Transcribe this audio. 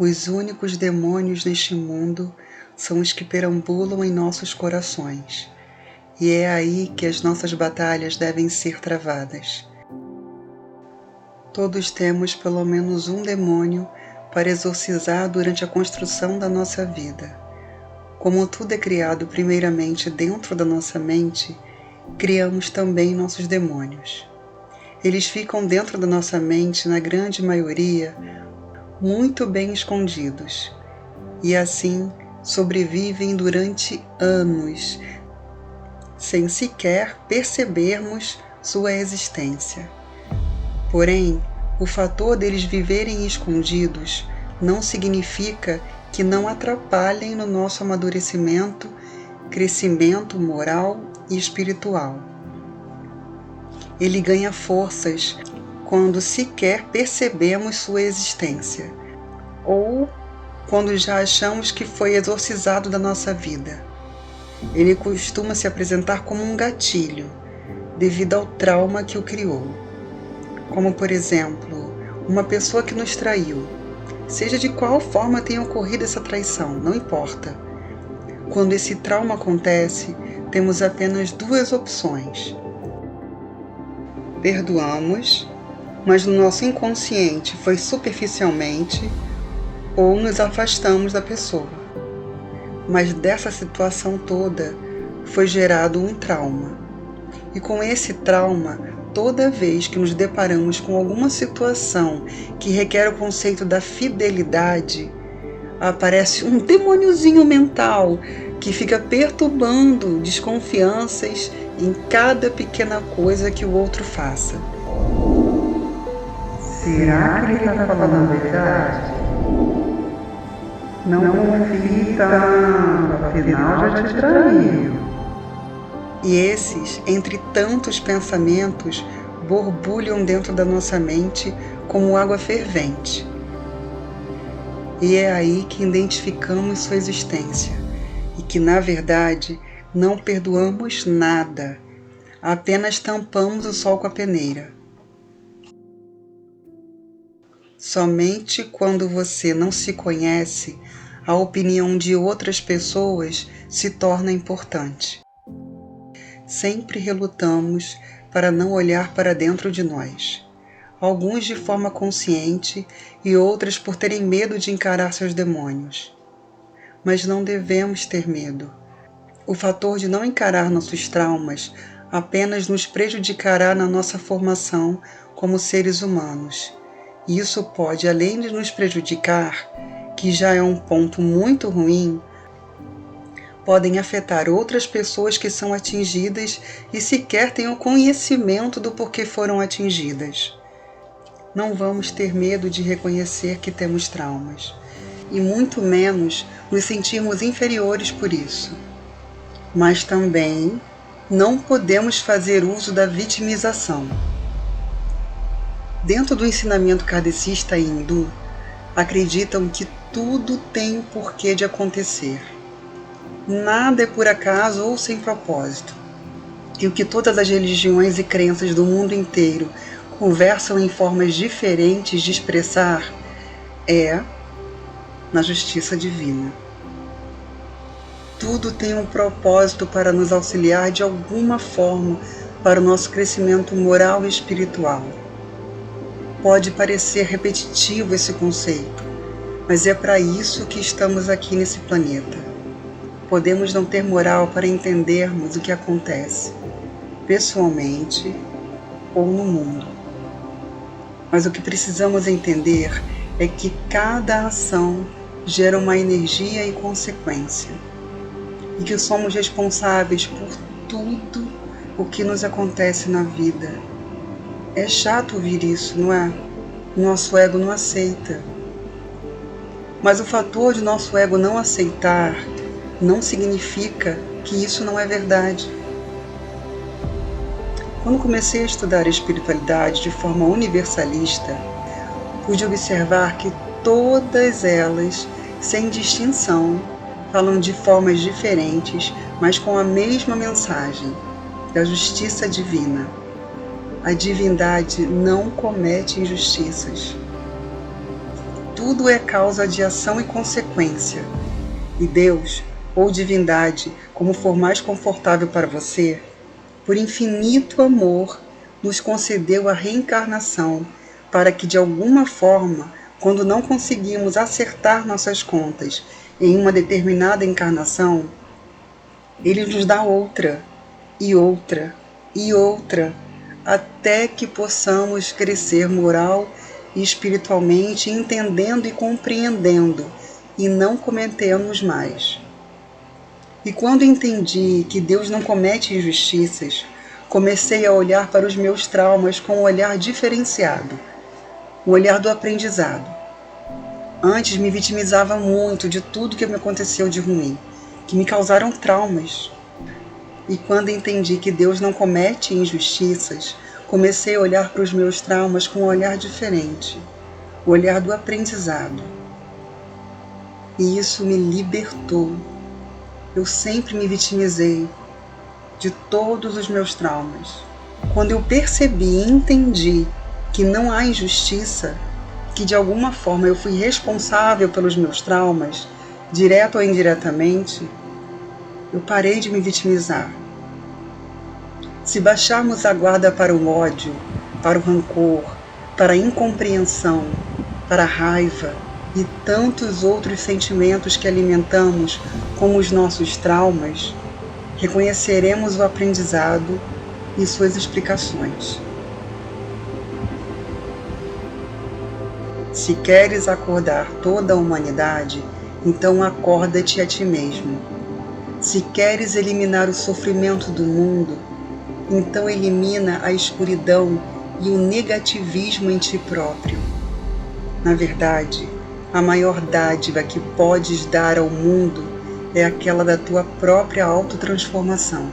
Os únicos demônios neste mundo são os que perambulam em nossos corações, e é aí que as nossas batalhas devem ser travadas. Todos temos pelo menos um demônio para exorcizar durante a construção da nossa vida. Como tudo é criado primeiramente dentro da nossa mente, criamos também nossos demônios. Eles ficam dentro da nossa mente, na grande maioria, muito bem escondidos, e assim sobrevivem durante anos, sem sequer percebermos sua existência. Porém, o fator deles viverem escondidos não significa que não atrapalhem no nosso amadurecimento, crescimento moral e espiritual. Ele ganha forças quando sequer percebemos sua existência, ou quando já achamos que foi exorcizado da nossa vida. Ele costuma se apresentar como um gatilho, devido ao trauma que o criou. Como, por exemplo, uma pessoa que nos traiu. Seja de qual forma tenha ocorrido essa traição, não importa. Quando esse trauma acontece, temos apenas duas opções. Perdoamos, mas no nosso inconsciente foi superficialmente, ou nos afastamos da pessoa. Mas dessa situação toda foi gerado um trauma. E com esse trauma, toda vez que nos deparamos com alguma situação que requer o conceito da fidelidade, aparece um demôniozinho mental que fica perturbando desconfianças em cada pequena coisa que o outro faça. Será que ele está falando a verdade? Não confie tanto, afinal já te traiu. E esses, entre tantos pensamentos, borbulham dentro da nossa mente como água fervente. E é aí que identificamos sua existência, e que, na verdade, não perdoamos nada, apenas tampamos o sol com a peneira. Somente quando você não se conhece, a opinião de outras pessoas se torna importante. Sempre relutamos para não olhar para dentro de nós, alguns de forma consciente e outras por terem medo de encarar seus demônios. Mas não devemos ter medo. O fator de não encarar nossos traumas apenas nos prejudicará na nossa formação como seres humanos. E isso pode, além de nos prejudicar, que já é um ponto muito ruim, podem afetar outras pessoas que são atingidas e sequer têm o conhecimento do porquê foram atingidas. Não vamos ter medo de reconhecer que temos traumas, e muito menos nos sentirmos inferiores por isso. Mas também não podemos fazer uso da vitimização. Dentro do ensinamento kardecista e hindu, acreditam que tudo tem um porquê de acontecer. Nada é por acaso ou sem propósito. E o que todas as religiões e crenças do mundo inteiro conversam em formas diferentes de expressar é na justiça divina. Tudo tem um propósito para nos auxiliar de alguma forma para o nosso crescimento moral e espiritual. Pode parecer repetitivo esse conceito, mas é para isso que estamos aqui nesse planeta. Podemos não ter moral para entendermos o que acontece, pessoalmente ou no mundo. Mas o que precisamos entender é que cada ação gera uma energia e consequência, e que somos responsáveis por tudo o que nos acontece na vida. É chato ouvir isso, não é? Nosso ego não aceita. Mas o fator de nosso ego não aceitar não significa que isso não é verdade. Quando comecei a estudar a espiritualidade de forma universalista, pude observar que todas elas, sem distinção, falam de formas diferentes, mas com a mesma mensagem, da justiça divina. A divindade não comete injustiças. tudo é causa de ação e consequência. E Deus, ou divindade, como for mais confortável para você, por infinito amor, nos concedeu a reencarnação para que, de alguma forma, quando não conseguimos acertar nossas contas em uma determinada encarnação, Ele nos dá outra, e outra, e outra, até que possamos crescer moral e espiritualmente, entendendo e compreendendo, e não cometemos mais. E quando entendi que Deus não comete injustiças, comecei a olhar para os meus traumas com um olhar diferenciado, o olhar do aprendizado. Antes me vitimizava muito de tudo que me aconteceu de ruim, que me causaram traumas. E quando entendi que Deus não comete injustiças, comecei a olhar para os meus traumas com um olhar diferente, o olhar do aprendizado. E isso me libertou. Eu sempre me vitimizei de todos os meus traumas. Quando eu percebi e entendi que não há injustiça, que de alguma forma eu fui responsável pelos meus traumas, direto ou indiretamente, eu parei de me vitimizar. Se baixarmos a guarda para o ódio, para o rancor, para a incompreensão, para a raiva e tantos outros sentimentos que alimentamos como os nossos traumas, reconheceremos o aprendizado e suas explicações. Se queres acordar toda a humanidade, então acorda-te a ti mesmo. Se queres eliminar o sofrimento do mundo, então elimina a escuridão e o negativismo em ti próprio. Na verdade, a maior dádiva que podes dar ao mundo é aquela da tua própria autotransformação.